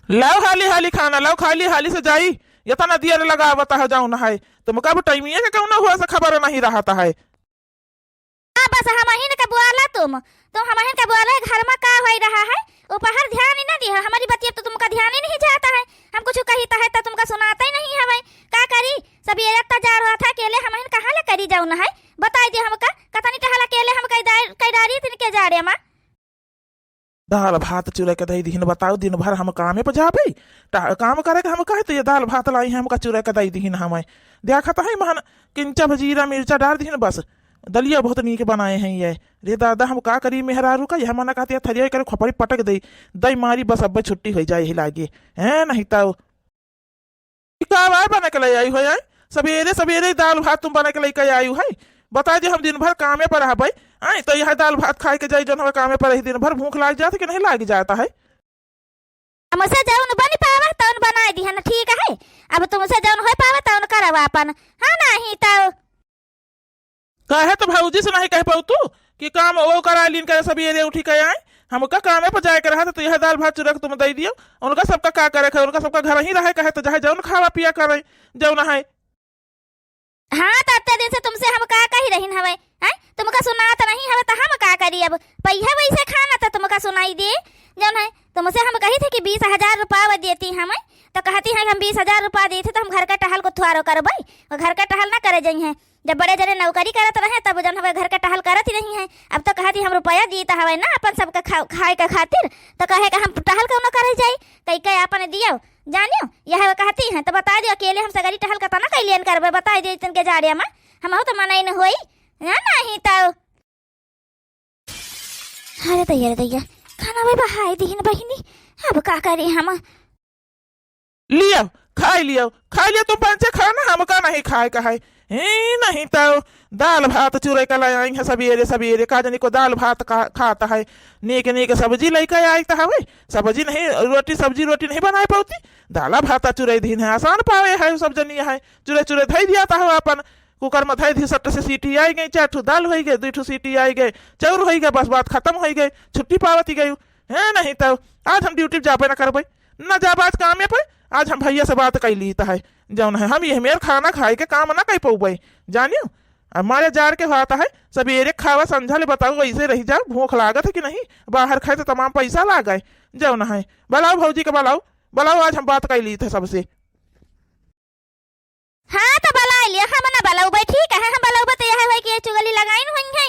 लाओ हाली हाली खाना लाओ खाली हाली से जाई या तना दिया लगा बता है जाऊ ना है तुम कब टाइमिया के कौन हुआ से खबर नहीं रहा है। हाँ बस हम ही का बुआला तुम हम ही का बुआला घर में का हो रहा है ऊपर ध्यान ही ना दिया हमारी बतिया तो तुमका ध्यान ही नहीं जाता है। हम कुछ कहता है तो तुमका सुनाता ही नहीं है भाई का करी सब ये लगता जा रहा था अकेले हम कहाँ ले करी जाऊ ना है बता दे हमका कतनी टहल अकेले हम कैदारी तिनके जा रे मां दाल भात चूरा के दही दीन बताओ दिन भर हम कामे पर जाबे काम करे के हम कहे तो ये दाल भात लाई हमका चूरा के दही दीन हमें देखा है महन किंचा भजीरा मिर्चा डाल दीन बस दलिया बहुत नीक बनाए हैं ये रे दादा हम का करी मेहरारू का यह मना कहते थरिया करे खपड़ी पटक दई दई मारी बस अब छुट्टी हो जाए ही लागे है नहीं तो का बना के ले आई हो जाए सवेरे सवेरे दाल भात तुम बना के लेके आई है बता दे हम दिन भर कामे पर है भाई आई तो यह दाल भात खाए के जाए जो हमें कामे पर ही दिन भर भूख लाग जाता कि नहीं लाग जाता है। हमसे जौन बन पावा तौन बनाई दी है ना ठीक है अब तुमसे जौन हो पावा तौन करवा अपन हां नहीं तो कहे तो भौजी से नहीं कह पाऊ तू कि काम वो करा लीन करे सवेरे उठी के आए हमका कामे पर जाए के रहा तो यह दाल भात चूरा के तुम दे दियो उनका सबका का करे है उनका सबका घर ही रहे कहे तो चाहे जौन खावा पिया करे जौन है। हाँ तो अत्ते दिन से तुमसे हम का कही रही हवे हैं तुमका सुनात नहीं हवे तो हम का करी अब पैसा वैसे खाना तो तुमका सुनाई दे जौन है तुमसे हम कही थे कि 20,000 रुपया देती हमें तो कहती है कि हम 20,000 रुपया देते तो हम घर का टहल को थुआरो करबै घर का टहल ना करे जाई है जब बड़े जने नौकरी करत रहे तब जन हवे घर का टहल करत ही नहीं है अब तो कहती हम रुपया दीता हवे ना अपन सबका खाए के खातिर तो कहे कि हम टहल क्यों ना करे जाई कई कई अपन दियो जानियो यह कहती है तो बता दियो अकेले हम सगरी टहल का ना कैलियन करबे बता दे तन के जाड़िया में हम हो तो मनाई न होई ना नहीं तो अरे दैया खाना वे बहाई दीन बहिनी अब का करी हम लियो खा लियो तुम पंचे खाना हमका नहीं खाए का है नहीं तो दाल भात चूरे का लाई आई है सवेरे सवेरे का जनी को दाल भात खाता है नेक नेक सब्जी लेकर आई तो हवे सब्जी नहीं रोटी सब्जी रोटी नहीं बनाए पाती दाला भात चूरे दिन है आसान पावे है सब जनी है चूरे चूरे धई दिया था अपन कुकर में धई दी सट से सीटी आई गई 4 ठू दाल हो गए 2 ठू सीटी आई गए चौर हो गए बस बात खत्म हो गई छुट्टी पावती गई है नहीं तो आज हम ड्यूटी जाबे ना करबे ना जाब आज कामे पे आज हम भैया से बात कर ली है जौन है हम ये मेरे खाना खाए के काम ना कर पाऊबे जानियो हमारे जार के बात है सवेरे खावा संझा ले बताओ वैसे रही जाओ भूख लागत है कि नहीं बाहर खाए तो तमाम पैसा ला गए जौन है बुलाओ भौजी के बुलाओ आज हम बात कर ली थे सबसे। हाँ तो बला लिया हम ना बलाऊ भाई ठीक है हम बलाऊ तो यह है कि ये चुगली लगाइन हुई है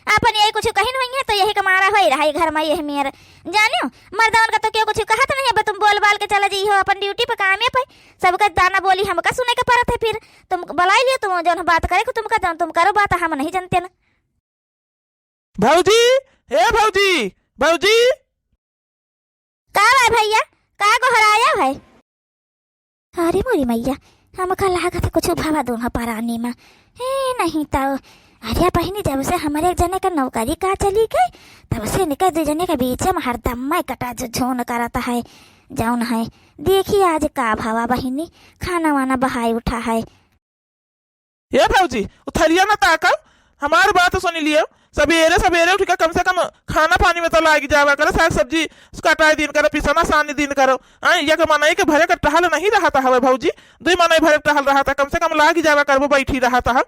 अपन यही कुछ कहिन हुई है तो यही कमारा हो रहा है घर में यही मेरा जानियो मर्दान का तो क्यों कुछ कहत नहीं है तुम बोल बाल के चला जी हो अपन ड्यूटी पे कामे पे सबका दाना बोली हमका सुने के पड़त है फिर तुम बुलाई लियो तुम जौन बात करे को तुम करो बात हम नहीं जानते ना। भौजी हे भौजी भौजी का भाई भैया का गोहराया है अरे मोरी मैया हम कल लागत है कुछ भावा दोनों परानी में हे नहीं तो अरे बहनी जब से हमारे एक जने का नौकरी का चली गई तब से निकल 2 जने के बीच में हरदम मैं कटा जो झोन कराता है जौन है देखिए आज का भावा बहिनी खाना वाना बहाई उठा है। ये भौजी उथरिया ना ताका हमारी बात सुन लियो सवेरे सवेरे उठ के कम से कम खाना पानी में तो लाग जावा करो साग सब्जी कटाई दिन करो पिसना सानी दिन करो ये के मनाई के भरे का टहल नहीं रहा था हवे भौजी 2 मनाई भरे टहल रहा था कम से कम लाग जावा करबो बैठी रहा था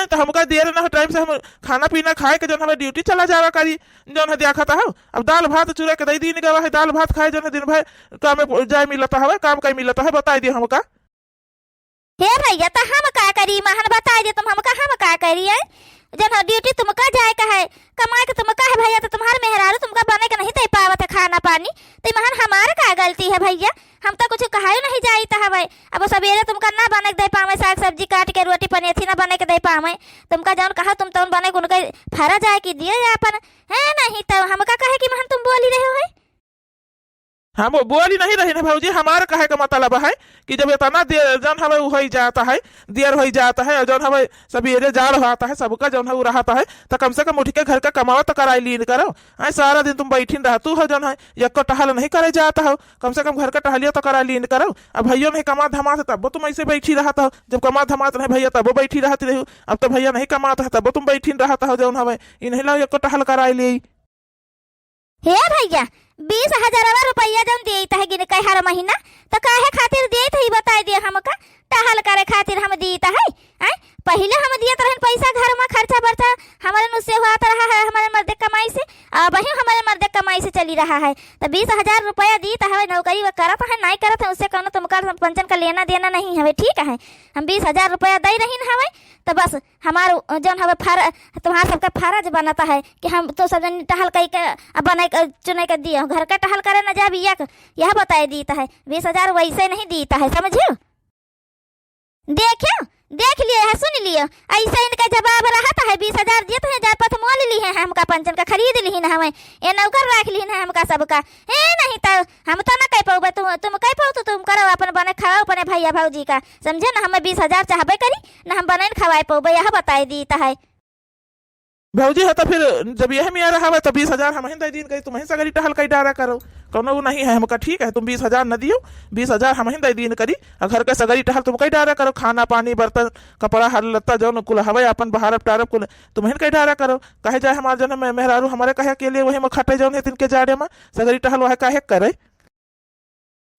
तो हमका देर ना टाइम से हम खाना पीना खाए के जन हमें ड्यूटी चला जावा करी जौन है देखा था अब दाल भात चूरा के दई दिन गवा है दाल भात खाए जन दिन भर काम जाए मिलता है काम कहीं मिलता है बताई दिए हमका। हे भैया तो हम का करी महन बताई दे तुम हमका हम का करी है जन ड्यूटी तुमका जाए का है कमाए के तुमका है भैया तो तुम्हारे मेहरारू तुमका बने के नहीं दे पावत है खाना पानी तो महन हमारा का गलती है भैया हम तो कुछ कहा नहीं जाई था भाई अब सवेरे तुमका ना बने के दे पावे साग सब्जी काट के रोटी पनीर ना बने के दे पावे तुमका जौन कहा तुम तौन बने उनका फरा जाए कि दिए अपन है नहीं तो हमका कहे कि महन तुम बोली रहे हो हम बोली नहीं रही ना भौजी हमारा कहे का मतलब है कि जब इतना देर जन हमें हो जाता है देर हो जाता है जौन हमें सवेरे जाड़ होता है सबका जौन है वो रहता है तो कम से कम उठ के घर का कमाओ तो कराई लीन करो सारा दिन तुम बैठी रहतू हो जौन है एक को टहल नहीं करे जाता हो कम से कम घर का टहलियो तो करा लीन करो अब भैया नहीं कमा धमात तब तुम ऐसे बैठी रहता हो जब कमा धमात नहीं भैया तब बैठी रहती रही अब तो भैया नहीं कमाता है तब तुम बैठी रहता हो जौन हमें नहीं लो एक को टहल कराई ली। हे भैया 20,000 रुपया जौन देत है गिन कई हर महीना तो काहे खातिर देत है बताई दे हमका। टहल करे खातिर हम दीत है आय पहले हम दियत रहन पैसा घर में खर्चा बर्चा हमारे नुसे हुआ रहा है हमारे मर्दे कमाई से। अब वही हमारे मर्दे कमाई से चली रहा है तो 20,000 रुपया दीता है नौकरी वो करत है नहीं करत है उससे कौन तुमका पंचन का लेना देना नहीं है ठीक है। हम 20,000 रुपया दे रही हवे तो बस हमार जौन हवे तुम्हारा सबका फर्ज बनता है कि हम तो सब जन टहल कई के बनाई चुनाई कर दिया घर का टहल करे न जा बिया यह बताए दीता है। 20,000 वैसे नहीं दीता है समझियो। देखियो देख लिए है सुन लियो ऐसा इनका जवाब रहता है। 20,000 दिए तो हजार पथ मोल ली है हमका पंचन का खरीद ली ना हमें ये नौकर रख ली है हमका सबका हे नहीं तो हम तो ना कह पाओ तुम कह पाओ तो तुम करो अपन बने खाओ अपने भैया भाजी का समझे ना। हमें 20,000 चाहबे करी ना हम बने खवाए पाओ यह बताई दीता है। भाजी है तो फिर जब यह में आ रहा है तो 20,000 हम दे दिन कही तुम्हें सगरी टहल कई डारा करो कौनो नहीं है हमका ठीक है। तुम 20,000 न दियो 20,000 हम दे दिन करी घर के सगरी टहल तुम कई डारा करो खाना पानी बर्तन कपड़ा हर लत्ता जौन कुल हवे अपन बहारब टारब कुल तुम्हें कई डारा करो कहे जाए हमारे जन मेहरारू हमारे कहे के लिए वही में खटे जौन है तिनके जाड़े में सगरी टहल वह कहे करे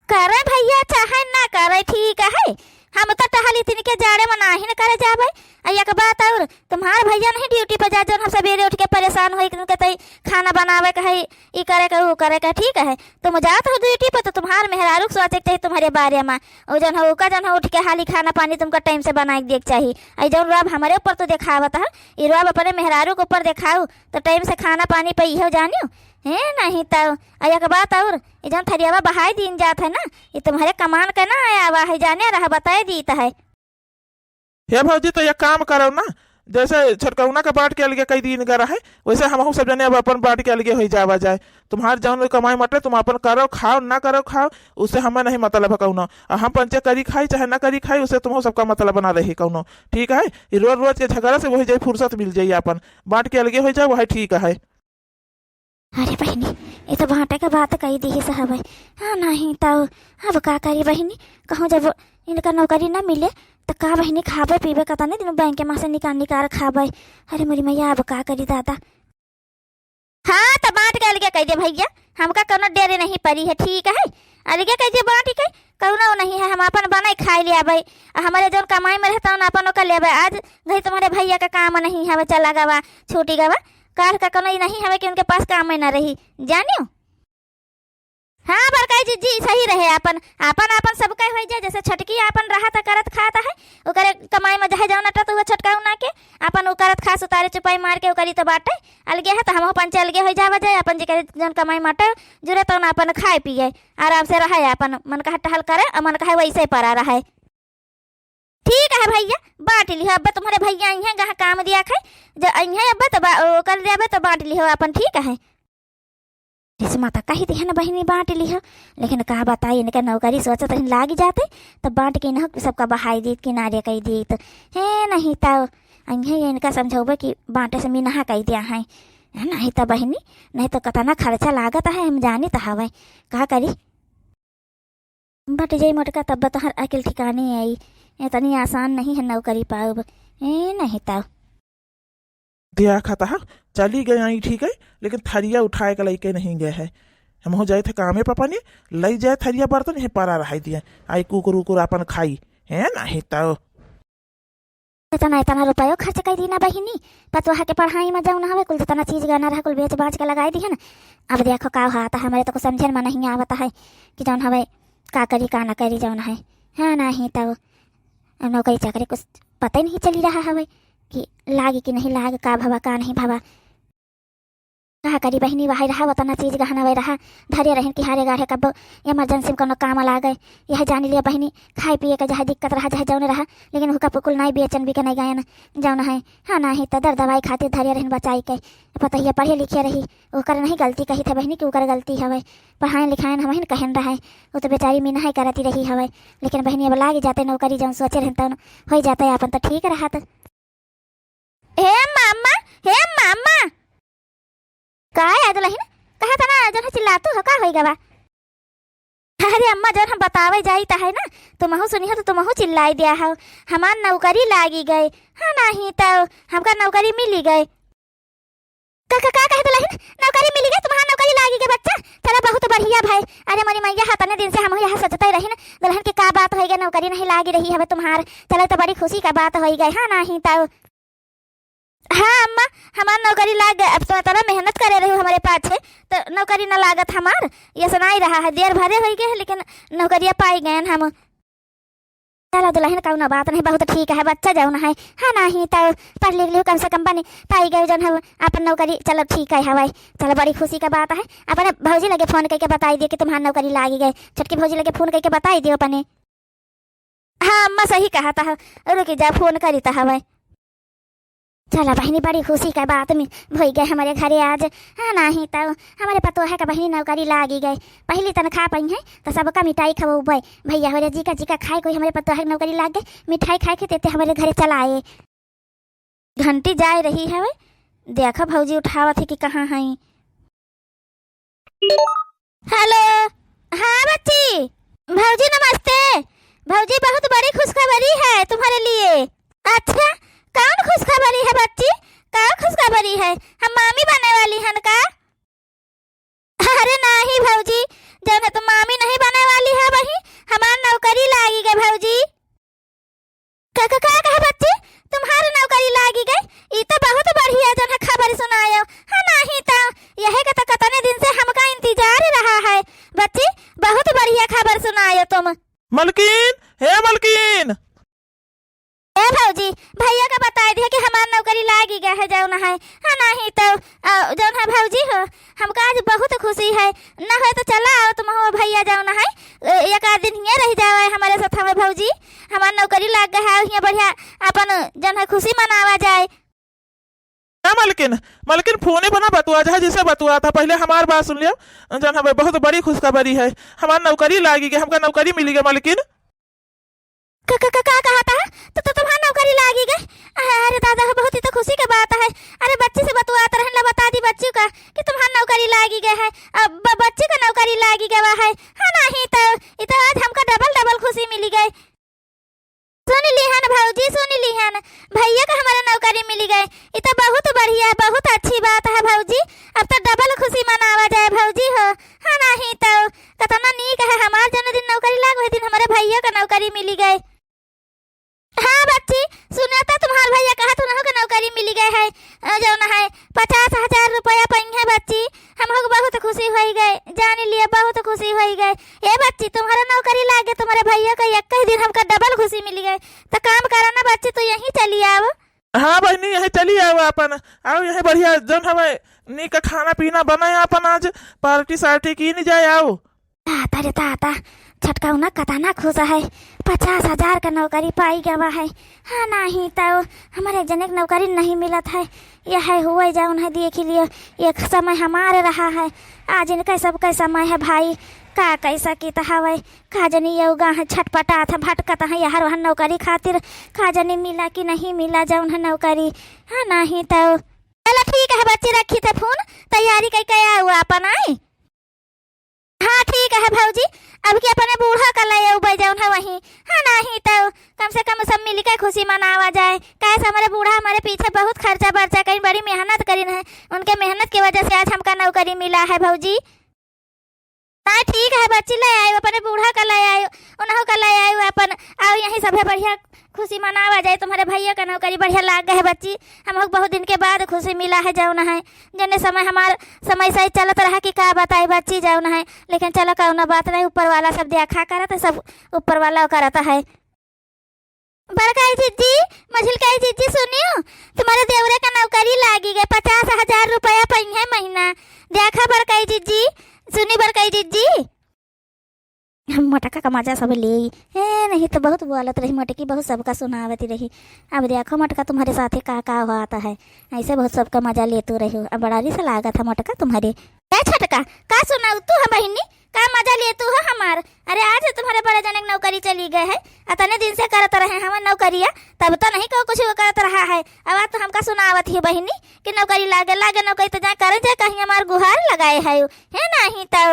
भैया चाहे ना करे ठीक है। हम तो टहल तिनके जाड़े में नाही न करे जाबे। एक बात और तुम्हार भैया नहीं ड्यूटी पर जा जौन हम सवेरे उठ के परेशान होई के तई खाना बनावे के है ई करे के वो करे के ठीक है। तुम जात हो ड्यूटी पर तो तुम्हार मेहरारू सोचे के तुम्हारे बारे में ओ जौन हो का जौन उठ के हाली खाना पानी तुमका टाइम से बना के देख चाहिए। आई जौन रब हमारे ऊपर तो दिखावत है ई रब अपने मेहरारू के ऊपर दिखाओ तो टाइम से खाना पानी पे इहो जानियो है नहीं तो एक बात और ये जौन थरियावा बहाई दिन जात है ना ये तुम्हारे कमान का ना आया हुआ है जाने रहा बताए दीता है। हे भौजी तो ये काम करो ना जैसे छटकौना का बाट के अलगे कई दिन का रहे वैसे हम सब जने अब अपन बाट के अलगे हो जावा जाए। तुम्हार जौन कमाई मटे तुम अपन करो खाओ ना करो खाओ उससे हमें नहीं मतलब है कौनो। हम पंचे करी खाई चाहे ना करी खाई उससे तुम सबका मतलब बना रही कौनो ठीक है। रोज रोज के झगड़ा से वही जाए फुर्सत मिल जाए अपन बाट के अलगे हो जाए वही ठीक है। अरे बहनी ये तो बांटे का बात कही दी साहब है हाँ नहीं तो अब का करी बहनी कहूँ जब इनका नौकरी ना मिले तो का बहनी खाबे पीबे कता नहीं दिन बैंक में से निकाल खाबे। अरे मेरी मैया अब का करी दादा। हाँ तो बांट के अलगे कह दे भैया हमका कोनो डेरे नहीं पड़ी है ठीक है। अलगे कह दे बांट के कौनो नहीं है हम अपन बनाई खाई लिया भाई हमारे जौन कमाई में रहता हूँ अपन कर लिया आज घरी तुम्हारे भैया का काम नहीं है चला गवा छूटी गवा कार का कोनो नहीं है कि उनके पास काम में ना रही जानियो। हाँ बरकाई जी सही रहे अपन अपन अपन सब कह हो जाए जैसे छटकी अपन रहा था करत खाता है ओकरे कमाई में जहे जाओ नटा तो वो छटका ना के अपन वो करत खास उतारे चुपाई मार के ओकरी तो बाटे अलगे है तो हम पंचे अलगे हो जावा जाए अपन जी करे जन कमाई माटे जुरे तो ना अपन खाए पिए आराम से रहे अपन मन का टहल करे और मन का वैसे पड़ा रहे ठीक है भैया बांट लिहो अब तुम्हारे भैया आई हैं जहाँ काम दिया खाए जब आई हैं अब तो कर दिया तो बांट लिहो अपन ठीक है। जैसे माता कही थी ना बहनी बांट लिहो लेकिन कहा बताई इनका नौकरी सोचा तो लाग जाते तो बांट के न सबका बहाई दी किनारे कही दी तो है नहीं तो आई इनका समझौबे कि बांटे से मी नहा कही दिया है नहीं तो बहनी नहीं तो कतना खर्चा लागत है हम जानी तो हवे कहा करी बट जाई मोटका तब तो हर अकेल ठिकाने आई इतनी आसान नहीं है नौकरी पाओ नहीं तो दिया खाता है चली गए आई ठीक है लेकिन थरिया उठाए का लैके नहीं गए है। हम हो जाए थे कामे पापा ने लई जाए थरिया बर्तन है पारा रहा दिया आई कुकुर उकुर अपन खाई है नहीं तो इतना रुपया खर्च कर दी ना बहिनी पतवा के पढ़ाई में जाऊँ ना हवे कुल जितना चीज गाना रहा कुल बेच बाच के लगाई दी है ना। अब देखो का हाथ हमारे तो कुछ समझे में नहीं आवता है कि जौन हवे का करी का ना करी जौन है हाँ नहीं तो नौकरी चाकरी कुछ पता ही नहीं चली रहा हवे कि लागे कि नहीं लागे का भवा का नहीं भवा कहा करी बहनी वही रहा वतना चीज गहना वही रहा धैर्य रहन कि हारे गाढ़े कब इमरजेंसी में कोनो काम ला गए यह जान लिया बहनी खाए पिए का जहाँ दिक्कत रहा जहाँ जौन रहा लेकिन हुका पुकुल नहीं बेचन भी के नहीं गायन जौन है हाँ नहीं तो दर दवाई खातिर धैर्य रहन बचाई के पता ही पढ़े लिखे रही ओकर नहीं गलती कही था बहनी कि ओकर गलती हवे पढ़ाई लिखाए हम कहन रहा वो तो बेचारी मी नहीं करती रही हवे लेकिन बहनी अब लाग जाते नौकरी जौन सोचे रहता हो जाता है अपन तो ठीक रहा। हे मामा का याद लही ना कहा था ना जन चिल्लातू हो का होई गवा। अरे अम्मा जन हम बतावे जाई ता है ना तुमहु सुनी हो तो तुमहु चिल्लाई दिया हो हमार नौकरी लागी गए हाँ नहीं तो हमका नौकरी मिली गए का कहे दुल्हन नौकरी मिली गई तुम्हारा नौकरी लागी गई बच्चा चला बहुत बढ़िया भाई। अरे मोरी मैया हतने दिन से हम यहाँ सोचते रही ना दुल्हन की का बात हो गई नौकरी नहीं लागी रही है तुम्हार चलो तो बड़ी खुशी का बात हो गई। हाँ नहीं तो हाँ अम्मा हमार नौकरी लाग गए। अब तो तरह मेहनत करे रही हमारे पास है तो नौकरी न लागत हमार ये सुनाई रहा है देर भरे हो गए लेकिन नौकरिया पाई गए हम। चलो दुल्हन कौन बात नहीं बहुत ठीक है बच्चा जाऊन है। हाँ नहीं तो पढ़ लिख लियो कम से कम बनी पाई गए जन हम अपन नौकरी चलो ठीक है हवाई चलो बड़ी खुशी का बात है। अपने भौजी लगे फोन करके बताई दिए कि तुम्हारी नौकरी लागी गए छोटकी भौजी लगे फोन करके बताई दियो अपने। हाँ अम्मा सही कहा था रुकी जा फोन करी था हवाई। चलो बहनी बड़ी खुशी का बात में हो गए हमारे घरे आज। हाँ नहीं तो हमारे पतो है कि बहनी नौकरी लागी गई पहली तनख्वाह पाई है तो सबका मिठाई खवाई भैया हो जी का खाए कोई हमारे पतो है नौकरी लाग गई मिठाई खाए के देते हमारे घरे चला आए। घंटी जा रही है देखो भौजी उठावत है कि कहाँ है। हेलो हाँ बच्ची भौजी नमस्ते। भौजी बहुत बड़ी खुशखबरी है तुम्हारे लिए। अच्छा कौन खुशखबरी है बच्ची कौन खुशखबरी है हम मामी बनने वाली हैं का। अरे नहीं भौजी जब तुम मामी नहीं बनने वाली है वही हमार नौकरी लागी गई भौजी। का कहा बच्ची तुम्हारी नौकरी लागी गई ये तो बहुत बढ़िया जन खबर सुनायो। हाँ नहीं तो यह का तो कितने दिन से हमका इंतजार रहा है बच्ची बहुत बढ़िया खबर सुनायो तुम। मलकिन हे मलकिन ए भौजी भैया का बता दिया कि हमार नौकरी लागी गया है जौन है। हाँ नहीं तो जौन है भौजी हो हमका आज बहुत खुशी है ना हो तो चला आओ तुम हो भैया जौन है एक आध दिन यहाँ रह जाओ हमारे साथ हमें भौजी हमार नौकरी लाग गया है यहाँ बढ़िया अपन जौन है खुशी मनावा जाए। मलकिन मलकिन फोने बना बतुआ जहाँ जिसे बतुआ था पहले हमार बात सुन लियो जन हमें बहुत बड़ी खुशखबरी है हमार नौकरी लागी गई हमका नौकरी मिली गई मलकिन। का कहा था तो तुम्हारी नौकरी लागी गई। अरे दादा बहुत ही तो खुशी की बात है। अरे बच्ची से बतुआत रहन ला बता दी बच्ची का कि तुम्हारी नौकरी लागी गई है अब बच्ची का नौकरी लागी गई है। हाँ नहीं तो ये तो आज हमका डबल खुशी मिली गई। सुन लिहन भौजी सुन लिहन भैया का हमारा नौकरी मिली गई ये तो बहुत बढ़िया है बहुत अच्छी बात है भौजी अब तो डबल खुशी मनावा जाए भौजी हो। हाँ नहीं तो कितना नीक है हमारे जन्मदिन नौकरी लाग दिन हमारे भैया का नौकरी मिली गई। हाँ बच्ची सुना था तुम्हारे भैया कहा तुम्हारे को नौकरी मिली गई है जो ना है 50,000 रुपया पाई है बच्ची हम लोग बहुत खुशी हो गए जान लिया बहुत खुशी हो गए। ये बच्ची तुम्हारा नौकरी लागे तुम्हारे भैया का एक ही दिन हमका डबल खुशी मिली गई तो काम कराना बच्ची तो यहीं चली आओ। हाँ बहनी यही चली आओ अपन आओ यही बढ़िया जन हमें नी का खाना पीना बनाए अपन आज पार्टी सार्टी की नहीं जाए आओ। ताता ताता छटकाऊ ना कताना खुश है 50,000 का नौकरी पाई गवा है। हाँ नहीं तो हमारे जनक नौकरी नहीं मिलत है यह हुआ जाऊन है देख लियो एक समय हमारे रहा है आज इनका सबका समय है भाई का कैसा की हवा का जनी योगा है छटपटा था भटकता है यार वहाँ नौकरी खातिर का जनी मिला कि नहीं मिला जाऊन है नौकरी। हाँ नहीं तो चलो ठीक है बच्चे रखी थे फोन तैयारी करके हुआ अपन आई। हाँ ठीक है भौजी अब कि अपने बूढ़ा का ले उबे जाऊन है वहीं। हाँ नहीं तो कम से कम सब मिलकर खुशी मनावा जाए कैसे हमारे बूढ़ा हमारे पीछे बहुत खर्चा बर्चा कहीं बड़ी मेहनत करी है उनके मेहनत की वजह से आज हमका नौकरी मिला है भौजी। हाँ ठीक है बच्ची ले आयो अपने बूढ़ा का ले आयो उन्हों का ले आयो अपन आओ यहीं सब बढ़िया खुशी मनावा जाए तुम्हारे भैया का नौकरी बढ़िया लाग गए है बच्ची हम लोग बहुत दिन के बाद खुशी मिला है जाऊन है जने समय हमार समय सही चलत रहा कि का बताई बच्ची जाऊन है लेकिन चलो कौन बात नहीं ऊपर वाला सब देखा करता सब ऊपर वाला करता है। बड़काई जीजी मझिलकाई जीजी सुनियो तुम्हारे देवरे का नौकरी लागी गई 50,000 रुपया पाई है महीना देखा बड़काई जीजी सुनी बड़काई जीजी। मटका का मजा सब ले नहीं तो बहुत बोलत रही मटकी बहुत सबका सुनावती रही। अब देखो मटका तुम्हारे साथ का होता है ऐसे बहुत सबका मजा लेते रही हो अब बड़ा से लागा था मटका तुम्हारे क्या छटका का सुनाऊ तू है बहनी का मजा लेतू हो हमार। अरे आज तुम्हारे बड़े जनक नौकरी चली गए है अतने दिन से करत रहे हमार नौकरिया तब तो नहीं कुछ करत रहा है अब तो हमका सुनावत है बहनी कि नौकरी लागे लागे नौकरी तो जा करे जा कहीं हमार गुहार लगाए है नहीं तो।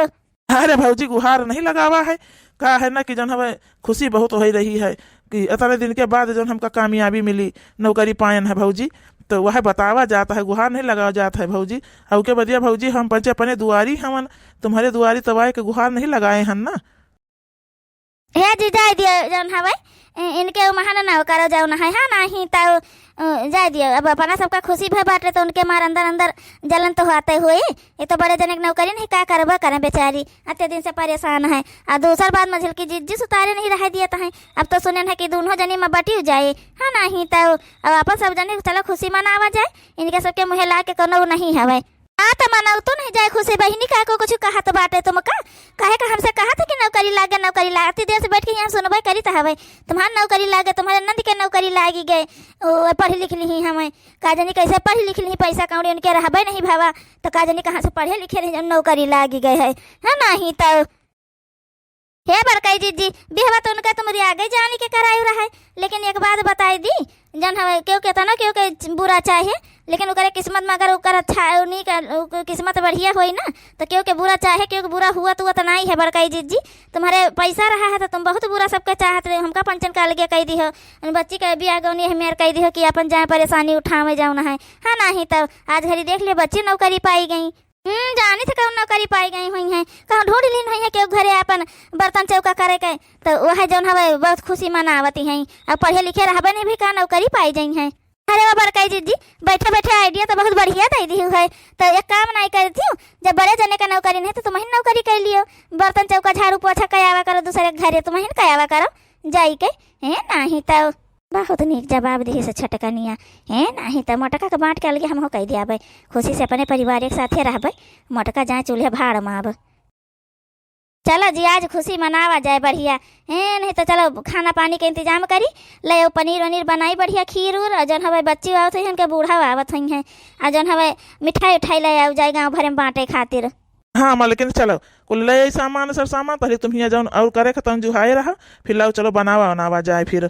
अरे भौजी गुहार नहीं लगावा है का है ना कि जन हमें खुशी बहुत हो रही है कि इतने दिन के बाद जन हमका कामयाबी मिली नौकरी पायन है भौजी तो वह बतावा जाता है, गुहार नहीं लगावा जाता है भौजी। और के बदिया भौजी हम पंचे अपने दुआरी हमन, तुम्हारे दुआरी तबाय के गुहार नहीं लगाए हन ना। हे जी जाय दियो जौन हवे इनके महाना ना करो जाओ ना है, हाँ नहीं तो जाय दियो। अब अपना सबका खुशी भय बाटे तो उनके मार अंदर अंदर जलन तो होते हुए। ये तो बड़े जने की नौकरी नहीं, क्या करबा करें बेचारी, अत्ते दिन से परेशान है। और दूसर बात मंजिल की जिस उतारे नहीं रह दिया है। अब तो सुने है कि दोनों जनी में बटी जाए, हाँ नहीं तो अब अपन सब जने चलो खुशी मनावा जाए। इनके सबके मुँह ला के कोनो नहीं हवे। हाँ तो मनाऊ तो नहीं जाए खुशी बहिनी का को कुछ कहा तो बाटे तुम का कहे का हमसे कहा था कि नौकरी लागे नौकरी लागती देर से बैठ के यहाँ सुनवाई करी तो हवे तुम्हारी नौकरी लागे, तुम्हारे नंद के नौकरी लागी गए, पढ़ी लिख ली हमें का जानी कैसे पढ़ी लिख ली, पैसा कौड़ी उनके रहबे नहीं भावा तो का जानी कहाँ से पढ़े लिखे रही नौकरी लागी गए है, हाँ नहीं तो हे बरकई जी बिहवा तो उनका तुम्हारी आगे जाने के करायु रहा है। लेकिन एक बात बताई दी जन हवे क्यों कहता ना क्यों के बुरा चाहे, लेकिन ओकरे किस्मत में अगर ओकर अच्छा नहीं का किस्मत बढ़िया होई ना तो क्यों के बुरा चाहे, क्यों के बुरा हुआ तो नहीं है बरकई जी। तुम्हारे पैसा रहा है तो तुम बहुत बुरा सबके चाहत रहे, हमका पंचन का लगे कह दी हो, बच्ची का बिया गौनी है मेरे कह दी हो कि अपन जाए परेशानी उठावे जाओ ना है, हाँ नहीं तो आज घड़ी देख ले बच्ची नौकरी पाई गई। जानी थे कौन नौकरी पाई गई हुई है, कहूँ ढूंढ ली हुई है क्यों घरे अपन बर्तन चौका करे के तो वह जौन हवे बहुत खुशी मनावती हैं। अब पढ़े लिखे रहबे नहीं भी का नौकरी पाई गई हैं। अरे वो बरकई जी बैठे बैठे आइडिया तो बहुत बढ़िया दे दी है। तो एक काम नहीं करती हूँ, जब बड़े जने का नौकरी नहीं तो तुम्हें नौकरी कर लियो, बर्तन चौका झाड़ू पोछा कयावा करो दूसरे घरे तुम्हें कयावा करो जाई के, है नहीं तो बहुत नीक जवाब दी से छटकनिया, है नहीं तो मोटका के बांट के अलगे हम कह दिया खुशी से अपने परिवार एक साथे रहबे, मोटका जाए चूल्हे भाड़ माब। चलो जी आज खुशी मनावा जाए बढ़िया, है नहीं तो चलो खाना पानी के इंतजाम करी ले, पनीर वनीर बनाई बढ़िया, खीर उर जौन हवे बच्ची आवत है उनके बूढ़ा आवत हुई हैं, और जौन हवे मिठाई उठाई ले आओ जाए गाँव भरे में बांटे खातिर। हाँ माँ लेकिन चलो कुल ले सामान सब सामान पहले तुम यहाँ जाओ और करे खत्म जुहाए रहा, फिर लाओ चलो बनावा बनावा जाए फिर।